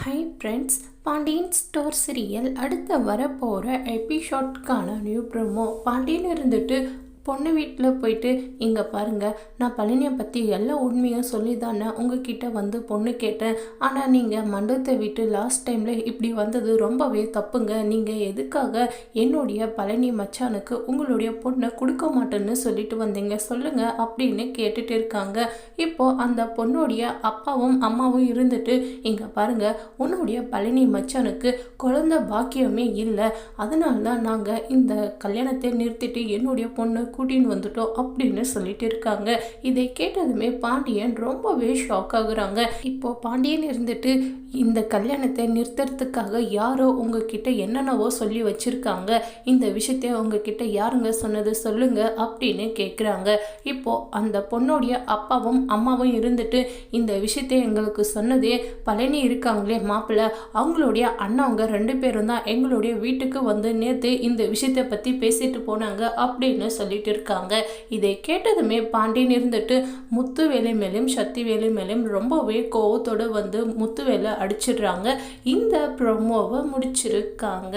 Hi friends, Pandian store serial அடுத்த வரப்போகிற எபிசோட்கான new promo. Pandian இருந்துட்டு பொண்ணு வீட்டில் போயிட்டு, இங்கே பாருங்கள், நான் பழனியை பற்றி எல்லா உண்மையும் சொல்லி தானே உங்ககிட்ட வந்து பொண்ணு கேட்டேன். ஆனால் நீங்கள் மண்டபத்தை விட்டு லாஸ்ட் டைமில் இப்படி வந்தது ரொம்பவே தப்புங்க. நீங்கள் எதுக்காக என்னுடைய பழனி மச்சானுக்கு உங்களுடைய பொண்ணை கொடுக்க மாட்டேன்னு சொல்லிட்டு வந்தீங்க சொல்லுங்கள் அப்படின்னு கேட்டுட்டு இருக்காங்க. இப்போது அந்த பொண்ணுடைய அப்பாவும் அம்மாவும் இருந்துட்டு, இங்கே பாருங்கள், உன்னுடைய பழனி மச்சானுக்கு குழந்தை பாக்கியமே இல்லை, அதனால தான் நாங்கள் இந்த கல்யாணத்தை நிறுத்திட்டு என்னுடைய பொண்ணு கூட்டின்னு வந்துட்டோம் அப்படின்னு சொல்லிட்டு இருக்காங்க. இதை கேட்டதுமே பாண்டியன் ரொம்பவே ஷாக் ஆகுறாங்க. இப்போ பாண்டியன் இருந்துட்டு, இந்த கல்யாணத்தை நிறுத்துறதுக்காக யாரோ உங்ககிட்ட என்னென்னவோ சொல்லி வச்சிருக்காங்க, இந்த விஷயத்த உங்ககிட்ட யாருங்க சொன்னது சொல்லுங்க அப்படின்னு கேட்குறாங்க. இப்போ அந்த பொண்ணுடைய அப்பாவும் அம்மாவும் இருந்துட்டு, இந்த விஷயத்தை எங்களுக்கு சொன்னதே பழனி இருக்காங்களே மாப்பிள்ளை, அவங்களுடைய அண்ணாவங்க 2 பேரும் தான் எங்களுடைய வீட்டுக்கு வந்து நேற்று இந்த விஷயத்தை பற்றி பேசிட்டு போனாங்க அப்படின்னு சொல்லிட்டு இருக்காங்க. இதை கேட்டதுமே பாண்டியன் இருந்துட்டு முத்துவேலை மேலும் சக்தி வேலை மேலும் ரொம்பவே கோவத்தோடு வந்து முத்துவேலை அடிச்சிடுறாங்க. இந்த ப்ரோமோவை முடிச்சிருக்காங்க.